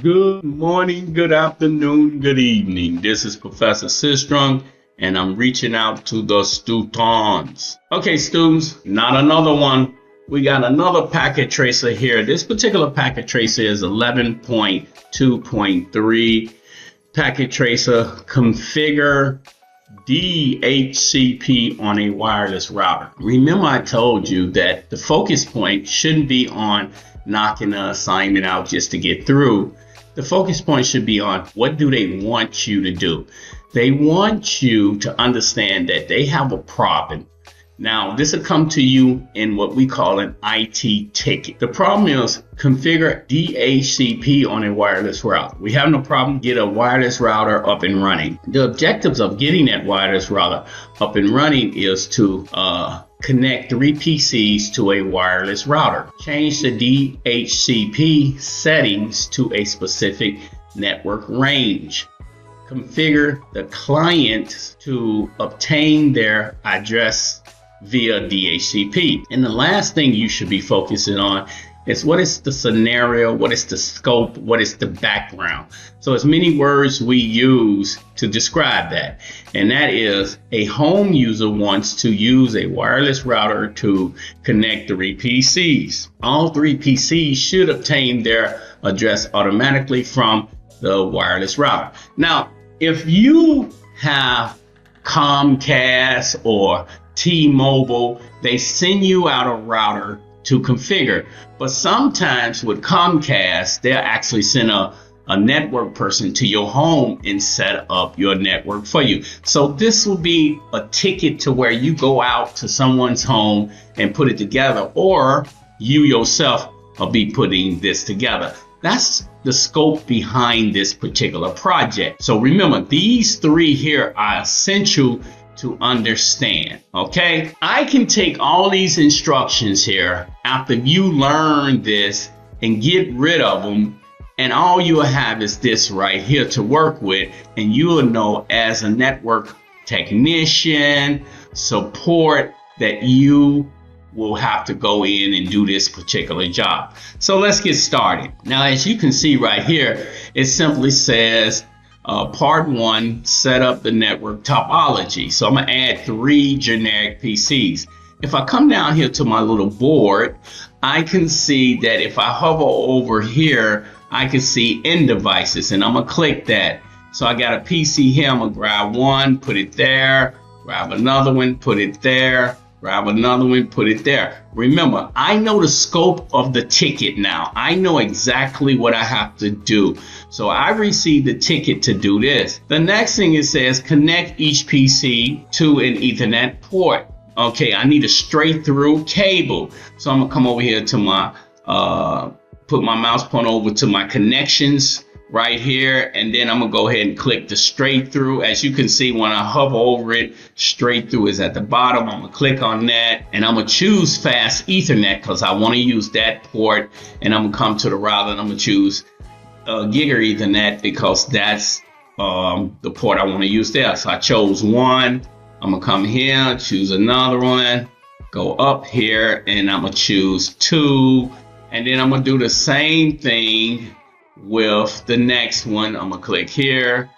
Good morning, good afternoon, good evening. This is Professor Sistrunk, and I'm reaching out to the students. Okay, students, not another one. We got another packet tracer here. This particular packet tracer is 11.2.3 packet tracer. Configure DHCP on a wireless router. Remember, I told you that the focus point shouldn't be on knocking the assignment out just to get through. The focus point should be on what do they want you to do. They want you to understand that they have a problem. Now, this will come to you in what we call an IT ticket. The problem is configure DHCP on a wireless router. We have no problem. Get a wireless router up and running. The objectives of getting that wireless router up and running is to connect 3 PCs to a wireless router. Change the DHCP settings to a specific network range. Configure the client to obtain their address via DHCP. And the last thing you should be focusing on is what is the scenario, what is the scope, what is the background. So as many words we use to describe that. And that is a home user wants to use a wireless router to connect 3 PCs. All 3 PCs should obtain their address automatically from the wireless router. Now, if you have Comcast or T-Mobile, they send you out a router to configure. But sometimes with Comcast, they'll actually send a network person to your home and set up your network for you. So this will be a ticket to where you go out to someone's home and put it together, or you yourself will be putting this together. That's the scope behind this particular project. So remember, these 3 here are essential to understand. Okay, I can take all these instructions here after you learn this and get rid of them, and all you'll have is this right here to work with, and you will know as a network technician support that you will have to go in and do this particular job. So let's get started. Now, as you can see right here, it simply says part 1, set up the network topology. So I'm gonna add 3 generic PCs. If I come down here to my little board, I can see that if I hover over here, I can see end devices, and I'm gonna click that. So I got a PC here, I'm gonna grab one, put it there, grab another one, put it there, grab another one, put it there. Remember, I know the scope of the ticket now. I know exactly what I have to do. So I received the ticket to do this. The next thing it says, connect each PC to an Ethernet port. Okay, I need a straight through cable. So I'm gonna come over here to my, put my mouse pointer over to my connections right here, and then I'm gonna go ahead and click the straight through. As you can see, when I hover over it, straight through is at the bottom. I'm gonna click on that, and I'm gonna choose fast Ethernet because I want to use that port, and I'm gonna come to the router and I'm gonna choose Giga Ethernet because that's the port I want to use there. So I chose one. I'm gonna come here, choose another one, go up here, and I'm gonna choose 2, and then I'm gonna do the same thing with the next one. I'm gonna click here,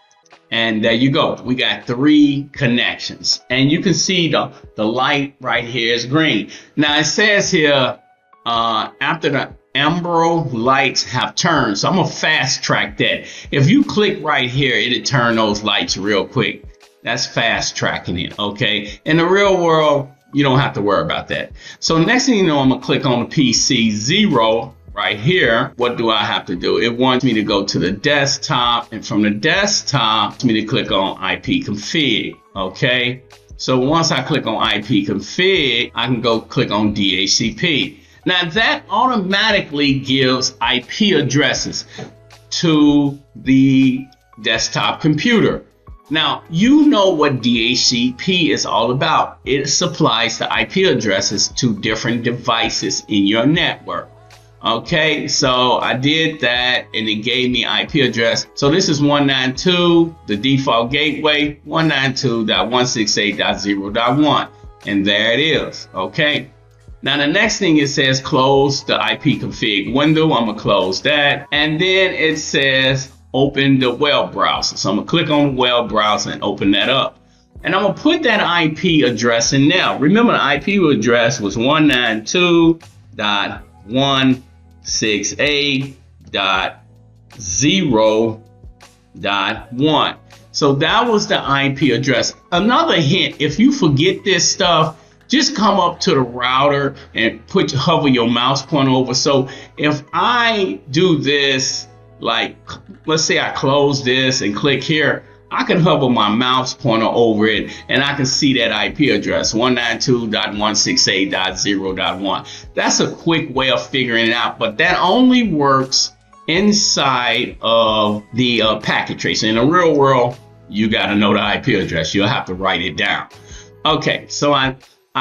and there you go. We got 3 connections, and you can see the light right here is green. Now it says here after the amber lights have turned, so I'm gonna fast track that. If you click right here, it'll turn those lights real quick. That's fast tracking it. Okay, in the real world you don't have to worry about that. So next thing you know, I'm gonna click on the PC 0 right here. What do I have to do? It wants me to go to the desktop, and from the desktop, it's me to click on IP config. Okay, so once I click on IP config, I can go click on DHCP. Now that automatically gives IP addresses to the desktop computer. Now, you know what DHCP is all about. It supplies the IP addresses to different devices in your network. Okay, so I did that and it gave me IP address. So this is 192, the default gateway, 192.168.0.1, and there it is. Okay, Now the next thing it says close the IP config window. I'm gonna close that. And then it says open the web browser. So I'm gonna click on the web browser and open that up. And I'm gonna put that IP address in now. Remember the IP address was 192.168.0.1. So that was the IP address. Another hint, if you forget this stuff, just come up to the router and hover your mouse pointer over. So if I do this, like, let's say I close this and click here, I can hover my mouse pointer over it and I can see that IP address, 192.168.0.1. That's a quick way of figuring it out, but that only works inside of the packet tracer. In the real world, you got to know the IP address. You'll have to write it down. Okay, so I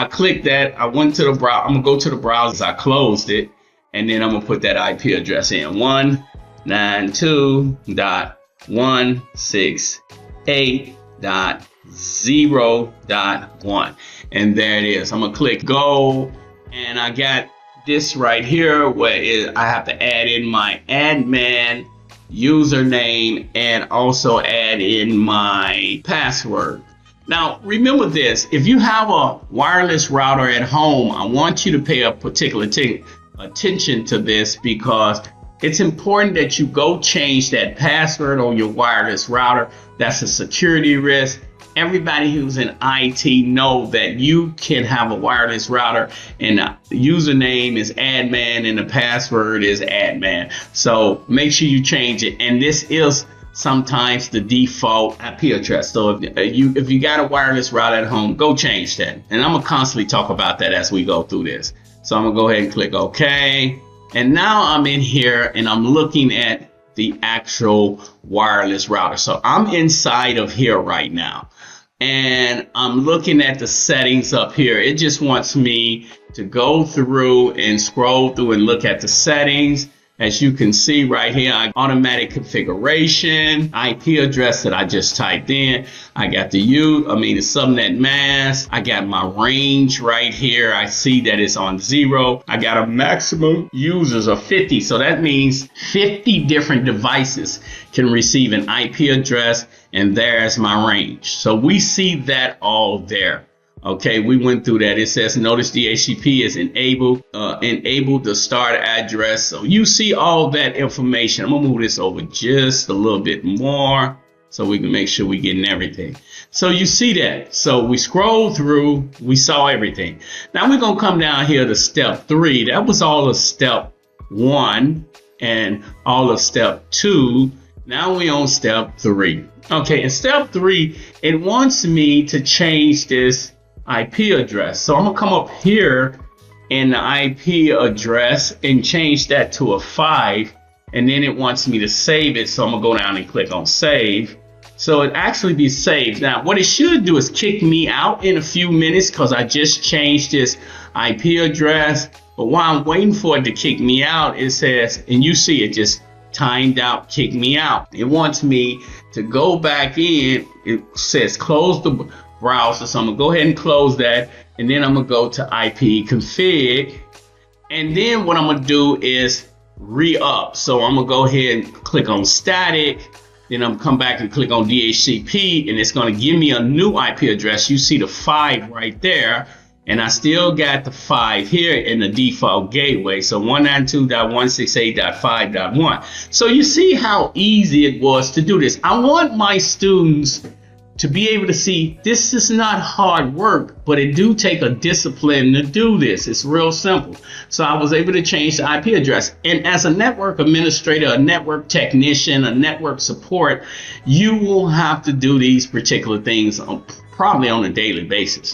clicked that. I went to the browser. I'm gonna go to the browser. I closed it, and then I'm gonna put that IP address in 192.168.0.1, and there it is. I'm gonna click go, and I got this right here where I have to add in my admin username and also add in my password. Now, remember this, if you have a wireless router at home, I want you to pay a particular attention to this, because it's important that you go change that password on your wireless router. That's a security risk. Everybody who's in IT know that you can have a wireless router and the username is admin and the password is admin. So make sure you change it. And this is sometimes the default IP address. So if you got a wireless router at home, go change that. And I'm gonna constantly talk about that as we go through this. So I'm gonna go ahead and click OK. And now I'm in here and I'm looking at the actual wireless router. So I'm inside of here right now. And I'm looking at the settings up here. It just wants me to go through and scroll through and look at the settings. As you can see right here, automatic configuration, IP address that I just typed in. I got the subnet mask. I got my range right here. I see that it's on 0. I got a maximum users of 50. So that means 50 different devices can receive an IP address, and there's my range. So we see that all there. Okay, we went through that. It says notice DHCP is enabled the start address. So you see all that information. I'm gonna move this over just a little bit more so we can make sure we're getting everything. So you see that. So we scroll through, we saw everything. Now we're gonna come down here to step 3. That was all of step 1 and all of step 2. Now we're on step 3. Okay, in step 3, it wants me to change this IP address. So I'm gonna come up here in the IP address and change that to a 5, and then it wants me to save it. So I'm gonna go down and click on save. So it actually be saved. Now what it should do is kick me out in a few minutes because I just changed this IP address. But while I'm waiting for it to kick me out, it says, and you see it just timed out, kick me out. It wants me to go back in. It says close the browser. So I'm gonna go ahead and close that, and then I'm gonna go to IP config, and then what I'm gonna do is re-up. So I'm gonna go ahead and click on static, then I'm gonna come back and click on DHCP, and it's gonna give me a new IP address. You see the 5 right there, and I still got the 5 here in the default gateway. So 192.168.5.1. So you see how easy it was to do this. I want my students to be able to see this is not hard work, but it do take a discipline to do this. It's real simple. So I was able to change the IP address. And as a network administrator, a network technician, a network support, you will have to do these particular things probably on a daily basis,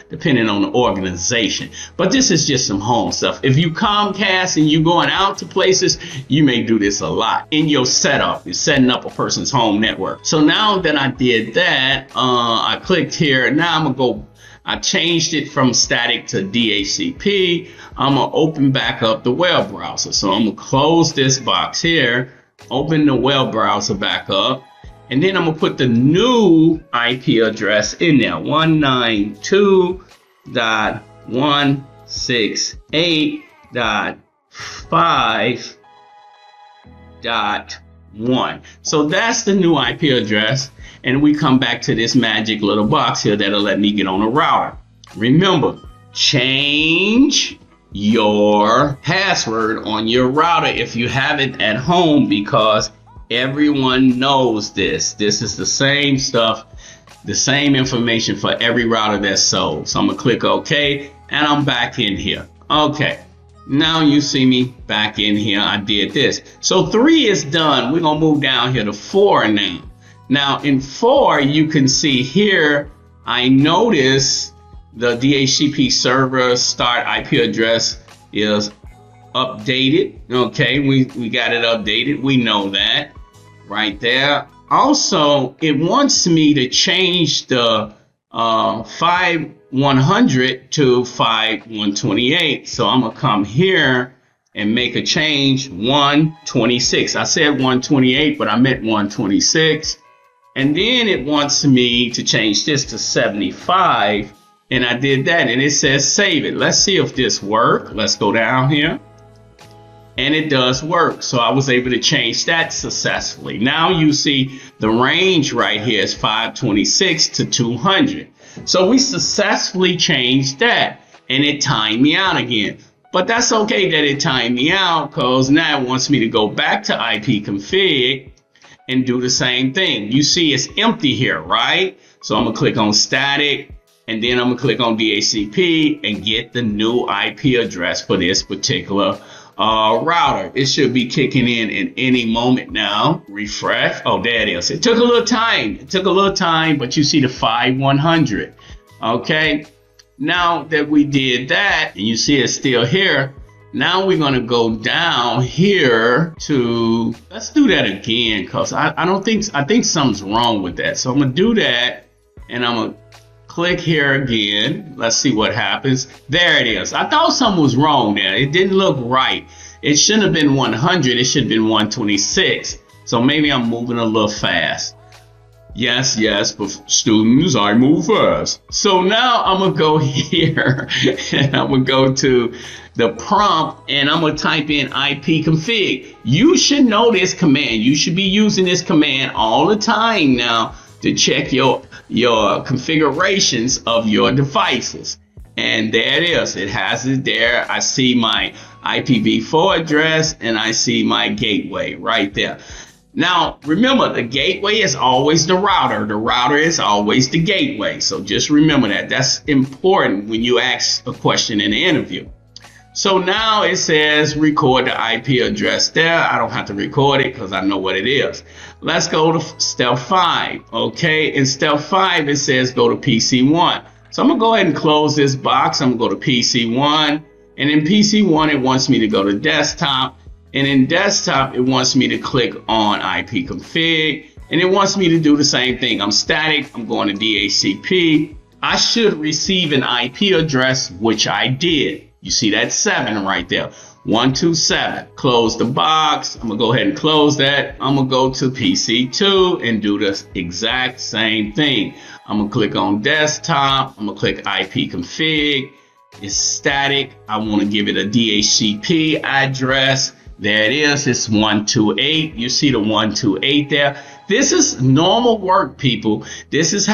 depending on the organization. But this is just some home stuff. If you Comcast and you going out to places, you may do this a lot in your setup. You're setting up a person's home network. So now that I did that, I clicked here. Now I'm gonna go, I changed it from static to DHCP. I'm gonna open back up the web browser. So I'm gonna close this box here, open the web browser back up. And then I'm gonna put the new IP address in there, 192.168. 168.5.1. So that's the new IP address. And we come back to this magic little box here that'll let me get on a router. Remember, change your password on your router if you have it at home, because everyone knows this. This is the same stuff, the same information for every router that's sold. So I'm gonna click OK, and I'm back in here. Okay, now you see me back in here. I did this. So 3 is done. We're gonna move down here to 4 now. Now in 4, you can see here, I notice the DHCP server start IP address is updated. Okay, we got it updated. We know that right there. Also, it wants me to change the 5100 to 5128. So I'm gonna come here and make a change, 126. I said 128, but I meant 126. And then it wants me to change this to 75. And I did that, and it says save it. Let's see if this works. Let's go down here. And it does work. So I was able to change that successfully. Now you see the range right here is 526 to 200. So we successfully changed that, and it timed me out again. But that's okay that it timed me out, because now it wants me to go back to IP config and do the same thing. You see it's empty here, right? So I'm gonna click on static, and then I'm gonna click on DHCP and get the new IP address for this particular router. It should be kicking in any moment now. Refresh. Oh, there it is. It took a little time. But you see the 5100. Okay. Now that we did that, and you see it's still here, now we're gonna go down here to, let's do that again, because I think something's wrong with that. So I'm gonna do that, and I'm gonna click here again. Let's see what happens. There it is. I thought something was wrong there. It didn't look right. It shouldn't have been 100. It should have been 126. So maybe I'm moving a little fast. Yes, but students, I move fast. So now I'm going to go here and I'm going to go to the prompt and I'm going to type in IP config. You should know this command. You should be using this command all the time now to check your configurations of your devices. And there it is. It has it there. I see my IPv4 address and I see my gateway right there. Now, remember, the gateway is always the router. The router is always the gateway. So just remember that. That's important when you ask a question in the interview. So now it says record the IP address there. I don't have to record it because I know what it is. Let's go to step 5. Okay, in step 5, it says go to PC1. So I'm going to go ahead and close this box. I'm going to go to PC1. And in PC1, it wants me to go to desktop. And in desktop, it wants me to click on IP config. And it wants me to do the same thing. I'm static. I'm going to DHCP. I should receive an IP address, which I did. You see that 7 right there. 127. Close the box. I'm going to go ahead and close that. I'm going to go to PC2 and do the exact same thing. I'm going to click on desktop. I'm going to click IP config. It's static. I want to give it a DHCP address. There it is. It's 128. You see the 128 there. This is normal work, people. This is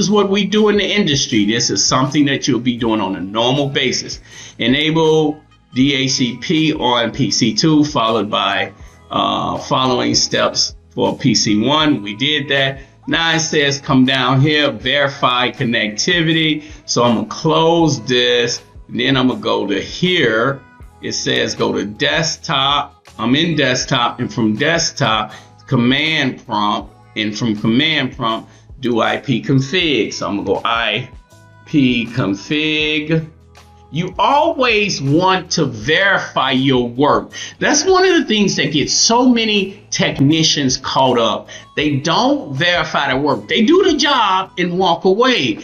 what we do in the industry. This is something that you'll be doing on a normal basis. Enable DHCP on PC2, followed by following steps for PC1. We did that. Now it says come down here, verify connectivity. So I'm gonna close this. Then I'm gonna go to here. It says go to desktop. I'm in desktop, and from desktop, command prompt, and from command prompt, do IP config. So I'm gonna go IP config. You always want to verify your work. That's one of the things that gets so many technicians caught up. They don't verify their work. They do the job and walk away,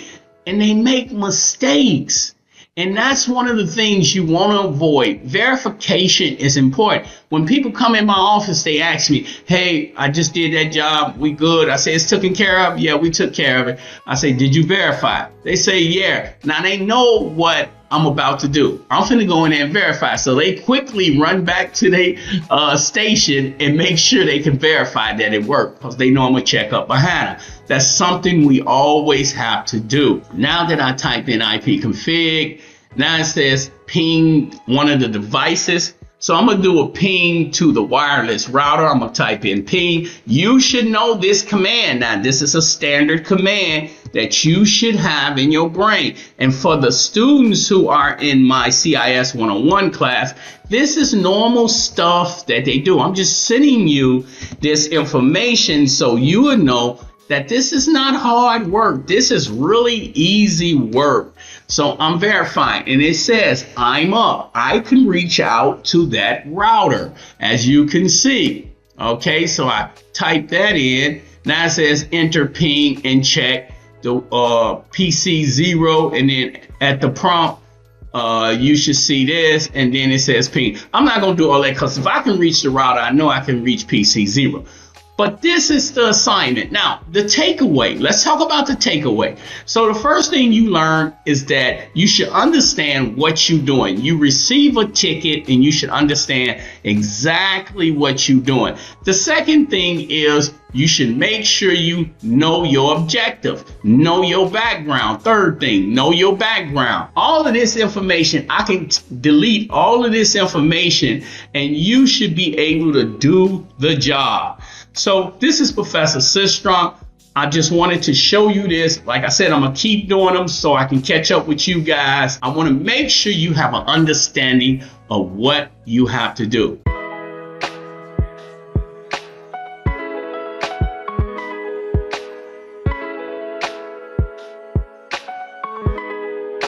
and they make mistakes. And that's one of the things you want to avoid. Verification is important. When people come in my office, they ask me, hey, I just did that job. We good? I say, it's taken care of. Yeah, we took care of it. I say, did you verify? They say, yeah. Now they know what I'm about to do. I'm finna go in there and verify. So they quickly run back to their station and make sure they can verify that it worked, because they know I'm gonna check up behind them. That's something we always have to do. Now that I typed in IP config, now it says ping one of the devices. So I'm gonna do a ping to the wireless router. I'm gonna type in ping. You should know this command. Now this is a standard command that you should have in your brain. And for the students who are in my CIS 101 class, this is normal stuff that they do. I'm just sending you this information so you would know that this is not hard work. This is really easy work. So I'm verifying, and it says I'm up. I can reach out to that router, as you can see. Okay, so I type that in. Now it says enter ping and check the PC 0, and then at the prompt, you should see this, and then it says ping. I'm not gonna do all that, because if I can reach the router, I know I can reach PC 0. But this is the assignment. Now, the takeaway. Let's talk about the takeaway. So the first thing you learn is that you should understand what you're doing. You receive a ticket and you should understand exactly what you're doing. The second thing is you should make sure you know your objective, know your background. Third thing, know your background. All of this information, I can delete all of this information and you should be able to do the job. So this is Professor Sistrom. I just wanted to show you this. Like I said, I'm going to keep doing them so I can catch up with you guys. I want to make sure you have an understanding of what you have to do.